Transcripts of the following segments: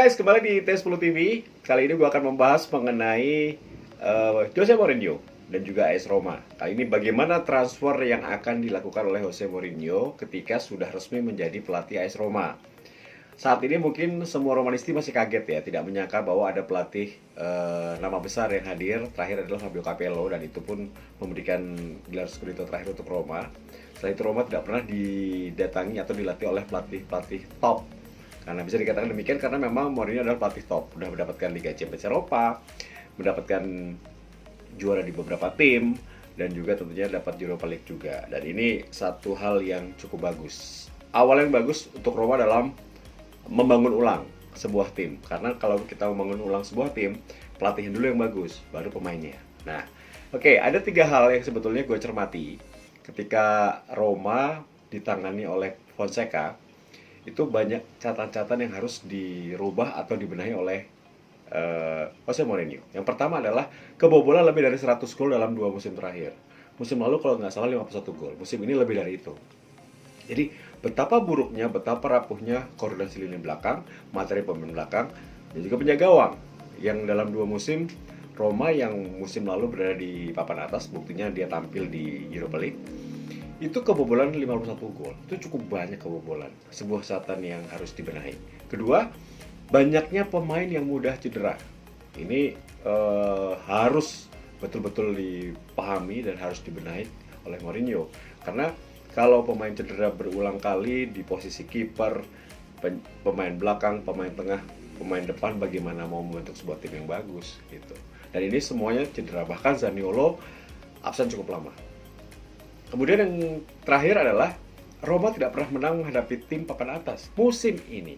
guys, kembali di T10 TV. Kali ini gue akan membahas mengenai Jose Mourinho dan juga AS Roma. Kali ini bagaimana transfer yang akan dilakukan oleh Jose Mourinho ketika sudah resmi menjadi pelatih AS Roma. Saat ini mungkin semua Romanisti masih kaget ya, tidak menyangka bahwa ada pelatih nama besar yang hadir. Terakhir adalah Fabio Capello, dan itu pun memberikan gelar Scudetto terakhir untuk Roma. Setelah itu Roma tidak pernah didatangi atau dilatih oleh pelatih top. Karena bisa dikatakan demikian karena memang Mourinho adalah pelatih top, sudah mendapatkan Liga Champions Eropa, mendapatkan juara di beberapa tim, dan juga tentunya dapat Europa League juga. Dan ini satu hal yang cukup bagus. Awal yang bagus untuk Roma dalam membangun ulang sebuah tim. Karena kalau kita membangun ulang sebuah tim, pelatihnya dulu yang bagus, baru pemainnya. Nah, oke, ada 3 hal yang sebetulnya gue cermati ketika Roma ditangani oleh Fonseca. Itu banyak catatan-catatan yang harus dirubah atau dibenahi oleh Jose Mourinho. Yang pertama adalah kebobolan lebih dari 100 gol dalam 2 musim terakhir. Musim lalu kalau nggak salah 51 gol, musim ini lebih dari itu. Jadi betapa buruknya, betapa rapuhnya koordinasi lini belakang, materi pemain belakang, dan juga penjaga gawang. Yang dalam 2 musim, Roma yang musim lalu berada di papan atas, buktinya dia tampil di Europa League, itu kebobolan 51 gol. Itu cukup banyak kebobolan. Sebuah catatan yang harus dibenahi. Kedua, banyaknya pemain yang mudah cedera. Ini harus betul-betul dipahami dan harus dibenahi oleh Mourinho. Karena kalau pemain cedera berulang kali di posisi kiper, pemain belakang, pemain tengah, pemain depan, bagaimana mau membentuk sebuah tim yang bagus gitu. Dan ini semuanya cedera. Bahkan Zaniolo absen cukup lama. Kemudian yang terakhir adalah Roma tidak pernah menang menghadapi tim papan atas musim ini.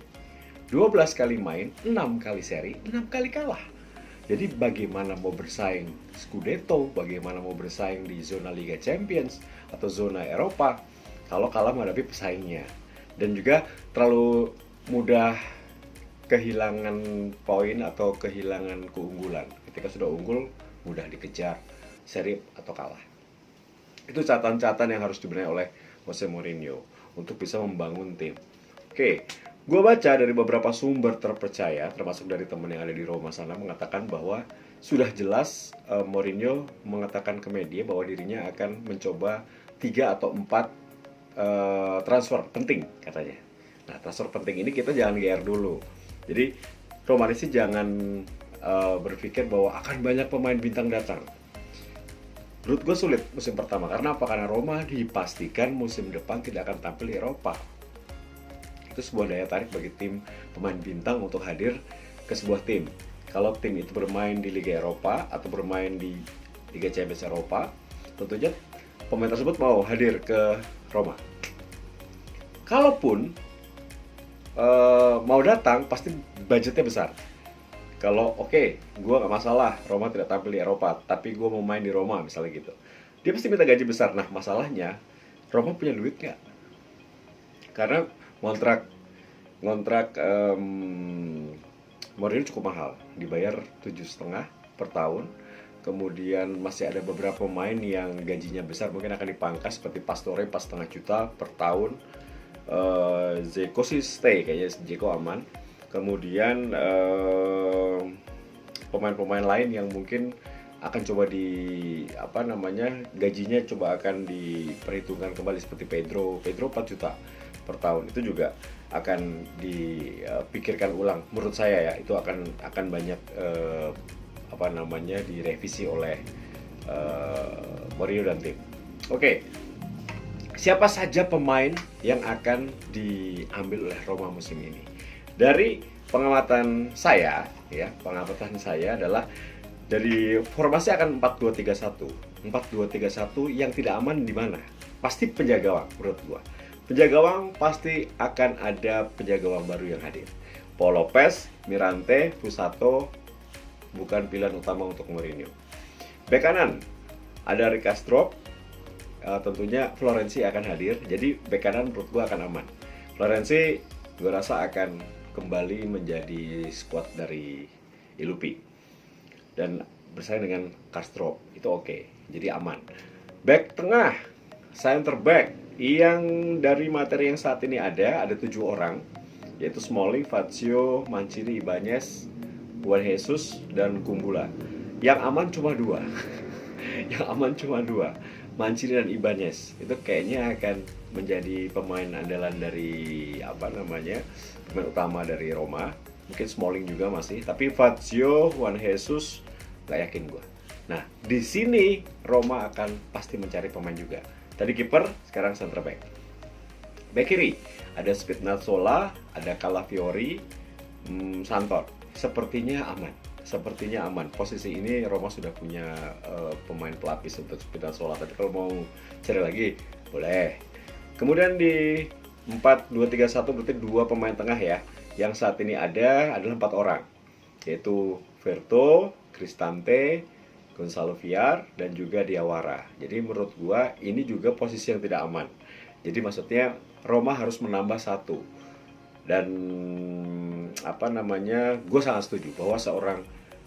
12 kali main, 6 kali seri, 6 kali kalah. Jadi bagaimana mau bersaing Scudetto, bagaimana mau bersaing di zona Liga Champions atau zona Eropa kalau kalah menghadapi pesaingnya. Dan juga terlalu mudah kehilangan poin atau kehilangan keunggulan. Ketika sudah unggul, mudah dikejar seri atau kalah. Itu catatan-catatan yang harus dibenahi oleh Jose Mourinho untuk bisa membangun tim. Oke, gue baca dari beberapa sumber terpercaya, termasuk dari teman yang ada di Roma sana, mengatakan bahwa sudah jelas Mourinho mengatakan ke media bahwa dirinya akan mencoba 3 atau 4 transfer penting katanya. Nah, transfer penting ini kita jangan GR dulu. Jadi Romanisti jangan berpikir bahwa akan banyak pemain bintang datang. Menurut gue sulit musim pertama. Karena apa? Karena Roma dipastikan musim depan tidak akan tampil di Eropa. Itu sebuah daya tarik bagi tim pemain bintang untuk hadir ke sebuah tim. Kalau tim itu bermain di Liga Eropa atau bermain di Liga Champions Eropa, tentunya pemain tersebut mau hadir ke Roma. Kalaupun mau datang, pasti budgetnya besar. Kalau gue nggak masalah Roma tidak tampil di Eropa, tapi gue mau main di Roma misalnya gitu, dia pasti minta gaji besar. Nah, masalahnya Roma punya duit nggak? Karena kontrak Mourinho cukup mahal, dibayar 7,5 per tahun. Kemudian masih ada beberapa pemain yang gajinya besar, mungkin akan dipangkas, seperti Pastore pas 1,5 juta per tahun. Dzeko sih stay, kayaknya Dzeko aman. Kemudian pemain-pemain lain yang mungkin akan coba gajinya coba akan diperhitungkan kembali, seperti Pedro 4 juta per tahun. Itu juga akan dipikirkan ulang menurut saya ya. Itu akan banyak direvisi oleh Mourinho dan tim. Oke. Siapa saja pemain yang akan diambil oleh Roma musim ini? Dari pengamatan saya adalah dari formasi akan 4-2-3-1. 4-2-3-1 yang tidak aman di mana? Pasti penjaga gawang menurut gua. Penjaga gawang pasti akan ada penjaga gawang baru yang hadir. Paul Lopez, Mirante, Fusato bukan pilihan utama untuk Mourinho. Bek kanan ada Rick Kastrop, tentunya Florenzi akan hadir. Jadi bek kanan menurut gua akan aman. Florenzi gua rasa akan kembali menjadi squad dari Ilupi dan bersaing dengan Castro, itu oke, jadi aman. Back tengah, center back yang dari materi yang saat ini ada 7 orang. yaitu Smalling, Fazio, Mancini, Ibanez, Juan Jesus, dan Kumbula. Yang aman cuma dua. Yang aman cuma dua, Mancini dan Ibanez. Itu kayaknya akan menjadi pemain andalan dari pemain utama dari Roma. Mungkin Smalling juga masih, tapi Fazio, Juan Jesus nggak yakin gue. Nah, di sini Roma akan pasti mencari pemain juga. Tadi kiper, sekarang center back. Back kiri ada Spinazzola, ada Calafiori, Santor. Sepertinya aman. Posisi ini Roma sudah punya pemain pelapis untuk Spinazzola. Tapi kalau mau cari lagi, boleh. Kemudian di 4-2-3-1 berarti dua pemain tengah ya. Yang saat ini adalah 4 orang, yaitu Verto, Cristante, Gonzalo Villar, dan juga Diawara. Jadi menurut gua ini juga posisi yang tidak aman. Jadi maksudnya Roma harus menambah satu. Dan gue sangat setuju bahwa seorang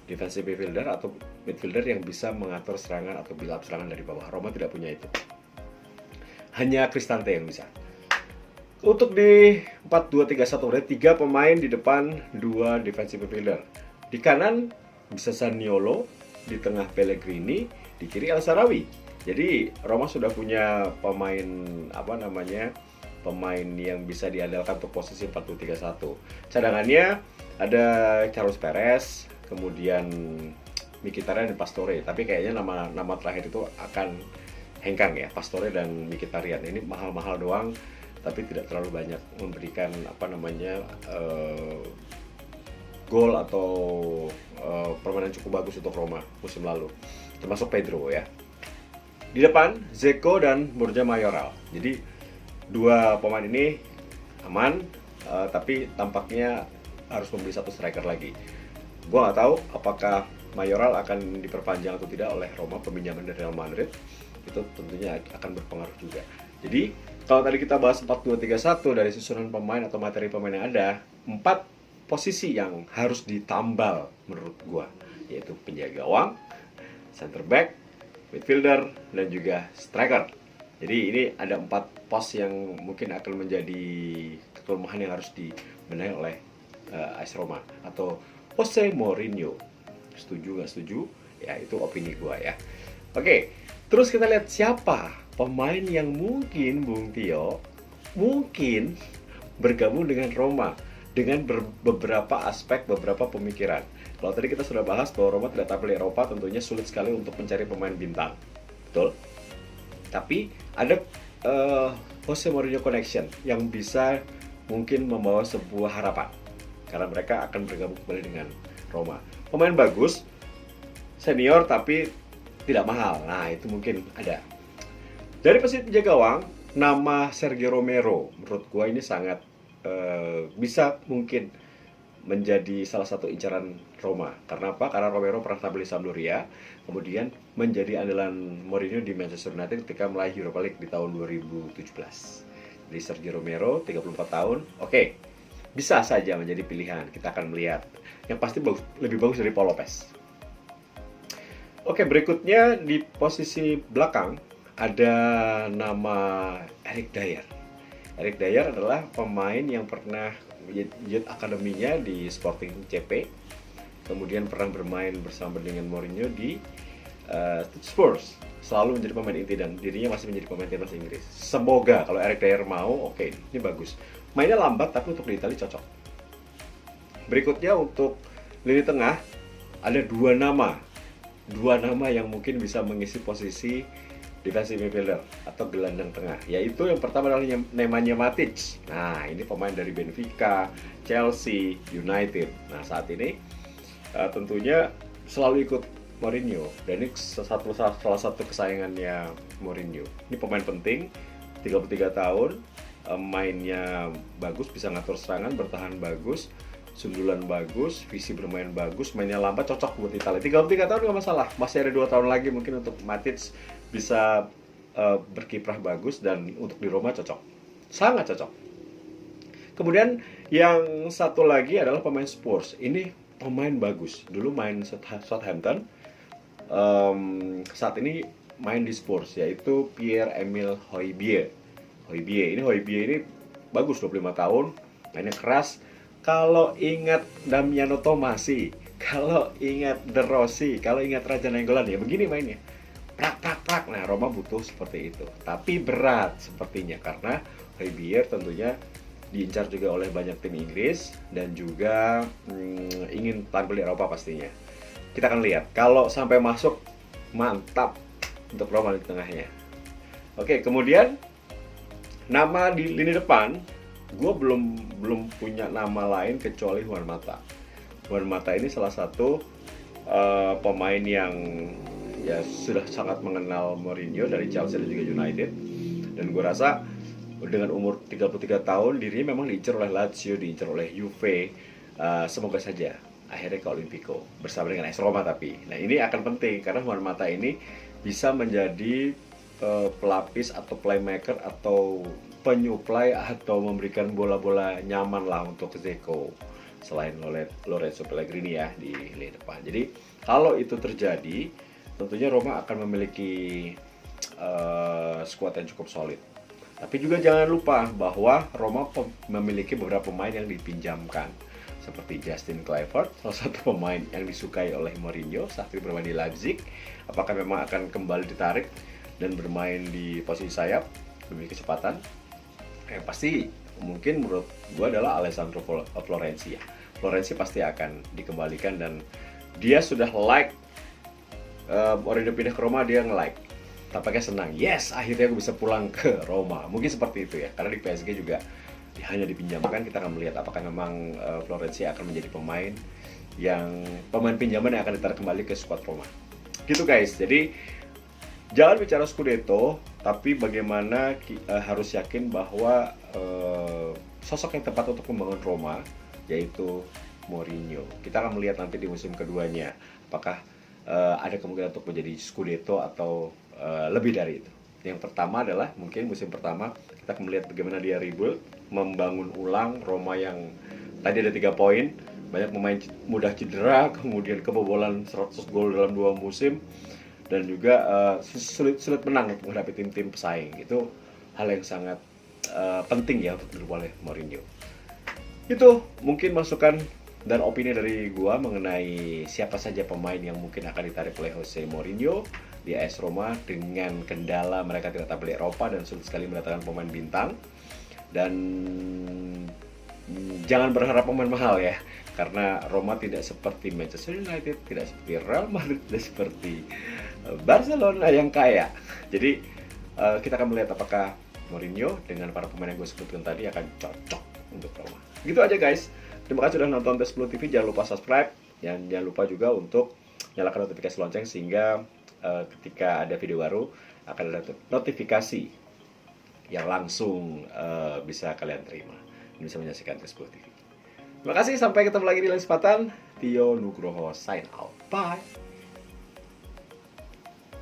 defensive midfielder atau midfielder yang bisa mengatur serangan atau build up serangan dari bawah. Roma tidak punya itu. Hanya Cristante yang bisa. Untuk di 4-2-3-1 berarti 3 pemain di depan, 2 defensive midfielder. Di kanan bisa Zaniolo, di tengah Pellegrini, di kiri El Shaarawy. Jadi Roma sudah punya pemain pemain yang bisa diandalkan untuk posisi 4-2-3-1. Cadangannya ada Carlos Perez, kemudian Mkhitaryan dan Pastore. Tapi kayaknya nama terakhir itu akan hengkang ya, Pastore dan Mkhitaryan. Ini mahal-mahal doang, tapi tidak terlalu banyak memberikan gol atau permainan cukup bagus untuk Roma musim lalu, termasuk Pedro ya. Di depan Dzeko dan Borja Mayoral. Jadi dua pemain ini aman, tapi tampaknya harus membeli satu striker lagi. Gua nggak tahu apakah Mayoral akan diperpanjang atau tidak oleh Roma, peminjaman dari Real Madrid. Itu tentunya akan berpengaruh juga. Jadi kalau tadi kita bahas 4-2-3-1 dari susunan pemain atau materi pemain yang ada, 4 posisi yang harus ditambal menurut gua, yaitu penjaga gawang, center back, midfielder, dan juga striker. Jadi ini ada 4 pos yang mungkin akan menjadi kelemahan yang harus dibenahi oleh AS Roma atau Jose Mourinho. Setuju nggak setuju? Ya itu opini gua ya. Oke, terus kita lihat siapa pemain yang mungkin Bung Tio mungkin bergabung dengan Roma dengan beberapa aspek, beberapa pemikiran. Kalau tadi kita sudah bahas bahwa Roma tidak tampil di Eropa, tentunya sulit sekali untuk mencari pemain bintang, betul? Tapi ada Jose Mourinho Connection yang bisa mungkin membawa sebuah harapan karena mereka akan bergabung kembali dengan Roma. Pemain bagus, senior tapi tidak mahal. Nah itu mungkin ada. Dari posisi penjaga gawang, nama Sergio Romero menurut gua ini sangat bisa mungkin menjadi salah satu incaran Roma. Karena apa? Karena Romero pernah tampil di Sampdoria, kemudian menjadi andalan Mourinho di Manchester United ketika meraih Europa League di tahun 2017. Jadi Sergio Romero, 34 tahun, oke, bisa saja menjadi pilihan. Kita akan melihat. Yang pasti lebih bagus dari Paul Lopez. Oke, berikutnya di posisi belakang ada nama Eric Dier. Eric Dier adalah pemain yang pernah youth akademinya di Sporting CP, kemudian pernah bermain bersama dengan Mourinho di Spurs, selalu menjadi pemain inti dan dirinya masih menjadi pemain timnas Inggris. Semoga kalau Eric Dier mau, oke, ini bagus. Mainnya lambat tapi untuk di Italia cocok. Berikutnya untuk lini tengah ada dua nama yang mungkin bisa mengisi posisi defensive midfielder atau gelandang tengah, yaitu yang pertama adalah Nemanja Matic. Nah ini pemain dari Benfica, Chelsea, United. Nah saat ini tentunya selalu ikut Mourinho dan ini salah satu kesayangannya Mourinho. Ini pemain penting, 33 tahun, mainnya bagus, bisa ngatur serangan, bertahan bagus, sundulan bagus, visi bermain bagus, mainnya lambat, cocok buat Italia. 33 tahun nggak masalah, masih ada 2 tahun lagi mungkin untuk Matic bisa berkiprah bagus dan untuk di Roma cocok, sangat cocok. Kemudian yang satu lagi adalah pemain Spurs. Ini pemain bagus, dulu main Southampton, saat ini main di Spurs, yaitu Pierre-Emile Højbjerg. Højbjerg ini bagus, 25 tahun, mainnya keras. Kalau ingat Damiano Tommasi, kalau ingat De Rossi, kalau ingat Raja Nainggolan, ya begini mainnya. Prak prak prak. Nah, Roma butuh seperti itu. Tapi berat sepertinya karena Højbjerg tentunya diincar juga oleh banyak tim Inggris dan juga ingin tampil di Eropa pastinya. Kita akan lihat kalau sampai masuk, mantap untuk Roma di tengahnya. Oke, kemudian nama di lini depan, gue belum punya nama lain kecuali Juan Mata. Juan Mata ini salah satu pemain yang ya sudah sangat mengenal Mourinho dari Chelsea dan juga United. Dan gue rasa dengan umur 33 tahun dirinya memang diincar oleh Lazio, diincar oleh Juve. Semoga saja akhirnya ke Olimpico bersama dengan AS Roma. Tapi nah, ini akan penting karena Juan Mata ini bisa menjadi pelapis atau playmaker atau penyuplai atau memberikan bola-bola nyaman lah untuk Dzeko selain Lorenzo Pellegrini ya di lini depan. Jadi kalau itu terjadi, tentunya Roma akan memiliki skuad yang cukup solid. Tapi juga jangan lupa bahwa Roma memiliki beberapa pemain yang dipinjamkan seperti Justin Kluivert, salah satu pemain yang disukai oleh Mourinho saat itu bermain di Leipzig. Apakah memang akan kembali ditarik dan bermain di posisi sayap, memiliki kecepatan? Pasti mungkin menurut gue adalah Alessandro Florenzi ya. Florenzi pasti akan dikembalikan dan dia sudah like Mourinho pindah ke Roma, dia nge-like. Tampaknya senang. Yes, akhirnya aku bisa pulang ke Roma. Mungkin seperti itu ya. Karena di PSG juga hanya dipinjamkan. Kita akan melihat apakah memang Florenzi akan menjadi pemain pinjaman yang akan ditarik kembali ke skuad Roma. Gitu guys. Jadi jangan bicara Scudetto, tapi bagaimana harus yakin bahwa sosok yang tepat untuk membangun Roma yaitu Mourinho. Kita akan melihat nanti di musim keduanya apakah ada kemungkinan untuk menjadi Scudetto atau lebih dari itu. Yang pertama adalah mungkin musim pertama kita akan melihat bagaimana dia rebuild, membangun ulang Roma yang tadi ada 3 poin, banyak pemain mudah cedera, kemudian kebobolan 100 gol dalam 2 musim, dan juga sulit menang untuk menghadapi tim-tim pesaing. Itu hal yang sangat penting ya untuk dilakukan oleh Mourinho. Itu mungkin masukan dan opini dari gua mengenai siapa saja pemain yang mungkin akan ditarik oleh Jose Mourinho di AS Roma dengan kendala mereka tidak tampil di Eropa dan sulit sekali mendatangkan pemain bintang. Dan jangan berharap pemain mahal ya, karena Roma tidak seperti Manchester United, tidak seperti Real Madrid, tidak seperti Barcelona yang kaya. Jadi kita akan melihat apakah Mourinho dengan para pemain yang gue sebutkan tadi akan cocok untuk Roma. Gitu aja guys. Terima kasih sudah nonton Tes10 TV. Jangan lupa subscribe dan jangan lupa juga untuk nyalakan notifikasi lonceng sehingga ketika ada video baru akan ada notifikasi yang langsung bisa kalian terima dan bisa menyaksikan Tes10 TV. Terima kasih, sampai ketemu lagi di lain kesempatan. Tio Nugroho sign out. Bye.